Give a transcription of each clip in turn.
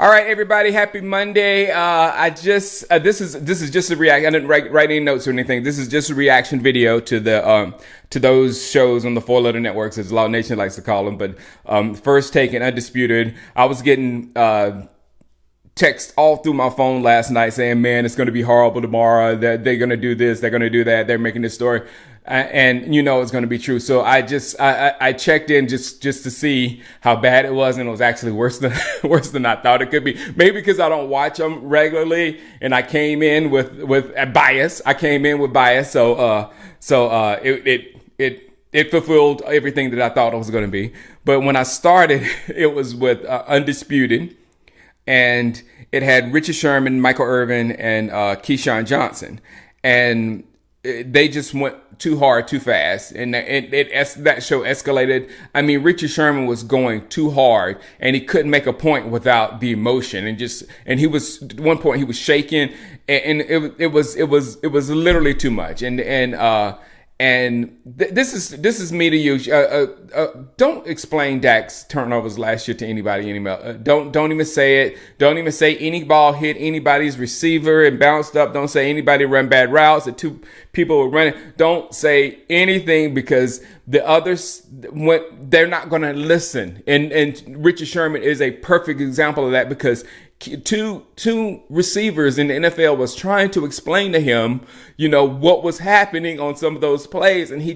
All right, everybody. Happy Monday. This is just a react. I didn't write any notes or anything. This is just a reaction video to the to those shows on the four letter networks, as Law Nation likes to call them. But first, Take and Undisputed. I was getting text all through my phone last night saying, "Man, it's going to be horrible tomorrow. That they're going to do this. They're going to do that. They're making this story." And you know it's going to be true. So I checked in just to see how bad it was, and it was actually worse than I thought it could be. Maybe because I don't watch them regularly, and I came in with a bias. So it fulfilled everything that I thought it was going to be. But when I started, it was with Undisputed, and it had Richard Sherman, Michael Irvin, and Keyshawn Johnson, and they just went too hard, too fast, and that show escalated. I mean, Richard Sherman was going too hard, and he couldn't make a point without the emotion, and he was at one point he was shaking, and it was literally too much, this is me to you. Don't explain Dak's turnovers last year to anybody anymore. Don't even say it. Don't even say any ball hit anybody's receiver and bounced up. Don't say anybody run bad routes that two people were running. Don't say anything because the others, they're not going to listen. And Richard Sherman is a perfect example of that because two receivers in the NFL was trying to explain to him, what was happening on some of those plays, and he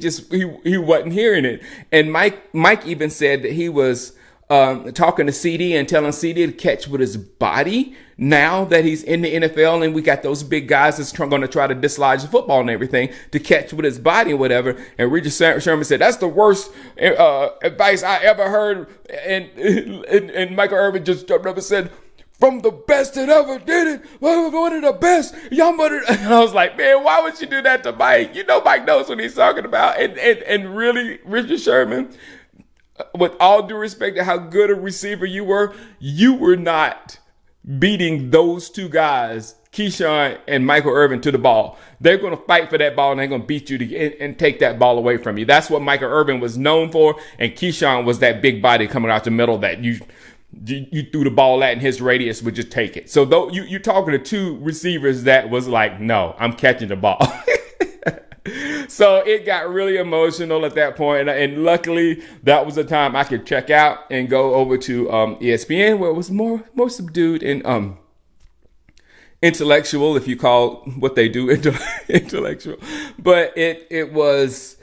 wasn't hearing it. And Mike even said that he was talking to CD and telling CD to catch with his body now that he's in the NFL, and we got those big guys that's going to try to dislodge the football and everything to catch with his body and whatever. And Richard Sherman said, "That's the worst advice I ever heard." And Michael Irvin just jumped up and said, "From the best that ever did it, one of the best, y'all muttered." And I was like, man, why would you do that to Mike? Mike knows what he's talking about. And really, Richard Sherman, with all due respect to how good a receiver you were not beating those two guys, Keyshawn and Michael Irvin, to the ball. They're going to fight for that ball, and they're going to beat you and take that ball away from you. That's what Michael Irvin was known for, and Keyshawn was that big body coming out the middle that you threw the ball at, and his radius would just take it. So though you're talking to two receivers that was like, no, I'm catching the ball. So it got really emotional at that point, and luckily that was the time I could check out and go over to ESPN, where it was more subdued and intellectual, if you call what they do intellectual. But it was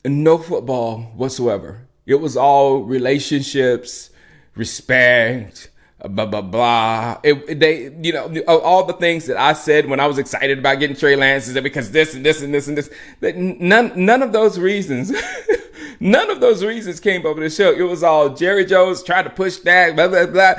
no football whatsoever. It was all relationships, respect, blah, blah, blah. All the things that I said when I was excited about getting Trey Lance is that because this and this and this and this. None of those reasons, none of those reasons came over the show. It was all Jerry Jones trying to push Dak, blah, blah, blah.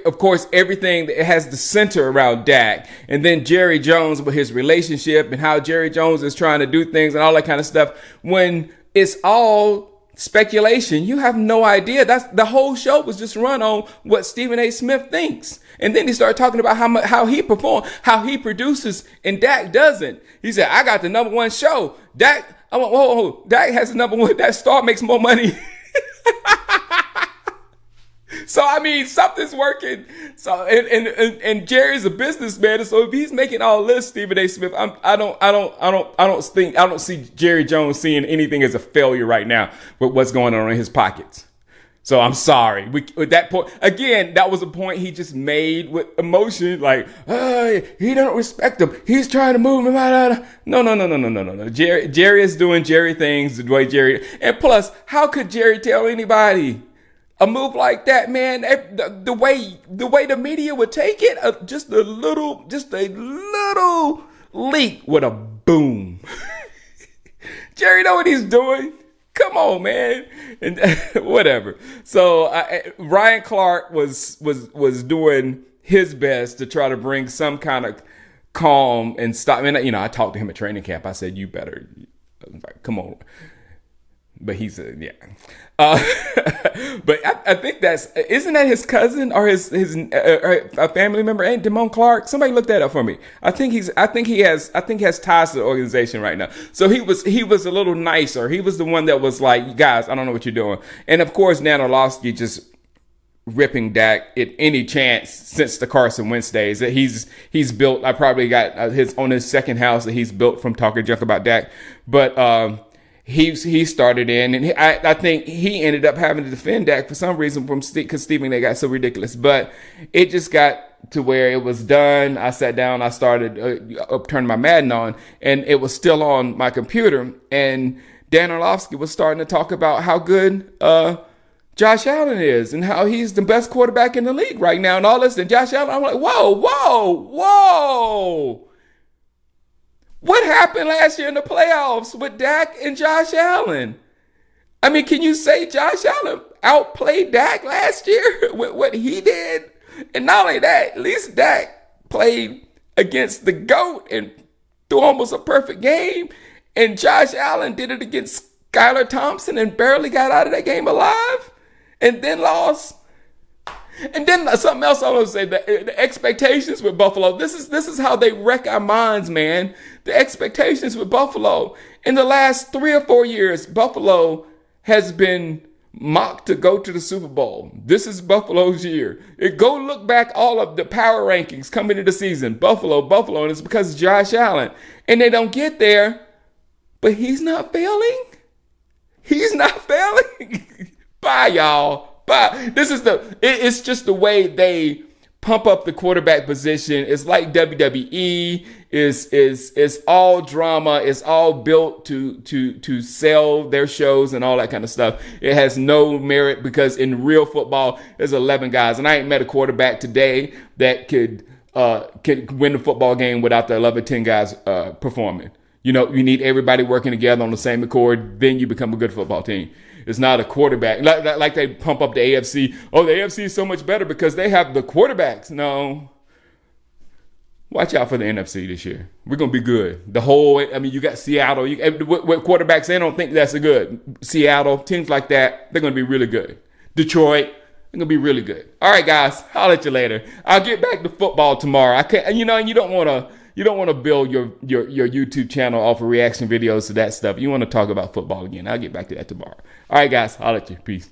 Of course, everything that has the center around Dak. And then Jerry Jones with his relationship and how Jerry Jones is trying to do things and all that kind of stuff. When it's all speculation, you have no idea. That's the whole show was just run on what Stephen A. Smith thinks, and then he started talking about how he performs, how he produces, and Dak doesn't. He said, "I got the #1 show. Dak, Dak has the #1. That star makes more money." So I mean, something's working. So and Jerry's a businessman, so if he's making all this, Stephen A. Smith, I don't see Jerry Jones seeing anything as a failure right now with what's going on in his pockets. So I'm sorry. With that point, again, that was a point he just made with emotion, like, he don't respect him. He's trying to move him out. No. Jerry is doing Jerry things the way Jerry. And plus, how could Jerry tell anybody a move like that, man? The way the media would take it, just a little leak with a boom. Jerry know what he's doing. Come on, man, and whatever. So Ryan Clark was doing his best to try to bring some kind of calm and stop. And I talked to him at training camp. I said, "You better, come on." But he said, yeah. But I think isn't that his cousin or his a family member, Aunt Damone Clark? Somebody look that up for me. I think he has ties to the organization right now. So he was a little nicer. He was the one that was like, "You guys, I don't know what you're doing." And of course, Nana Losky just ripping Dak at any chance since the Carson Wentz days. That he's built. I probably got his second house that he's built from talking junk about Dak, but he started in, and I think he ended up having to defend Dak for some reason because Stephen A got so ridiculous. But it just got to where it was done. I sat down, I started turning my Madden on, and it was still on my computer, and Dan Orlovsky was starting to talk about how good Josh Allen is and how he's the best quarterback in the league right now and all this. And Josh Allen, I'm like, whoa. What happened last year in the playoffs with Dak and Josh Allen? I mean, can you say Josh Allen outplayed Dak last year with what he did? And not only that, at least Dak played against the GOAT and threw almost a perfect game. And Josh Allen did it against Skylar Thompson and barely got out of that game alive. And then lost. And then something else I want to say, the expectations with Buffalo. This is how they wreck our minds, man. The expectations with Buffalo. In the last 3 or 4 years, Buffalo has been mocked to go to the Super Bowl. This is Buffalo's year. Go look back all of the power rankings coming into the season. Buffalo, and it's because of Josh Allen. And they don't get there, but he's not failing. Bye, y'all. Bye. It's just the way they pump up the quarterback position. It's like WWE. It's all drama. It's all built to sell their shows and all that kind of stuff. It has no merit because in real football, there's 11 guys. And I ain't met a quarterback today that could win the football game without the 11, 10 guys performing. You know, you need everybody working together on the same accord. Then you become a good football team. It's not a quarterback. Like they pump up the AFC. Oh, the AFC is so much better because they have the quarterbacks. No. Watch out for the NFC this year. We're going to be good. You got Seattle. With quarterbacks, they don't think that's a good. Seattle, teams like that, they're going to be really good. Detroit, they're going to be really good. All right, guys. I'll let you later. I'll get back to football tomorrow. You don't want to build your YouTube channel off of reaction videos to that stuff. You want to talk about football again. I'll get back to that tomorrow. All right, guys. I'll let you. Peace.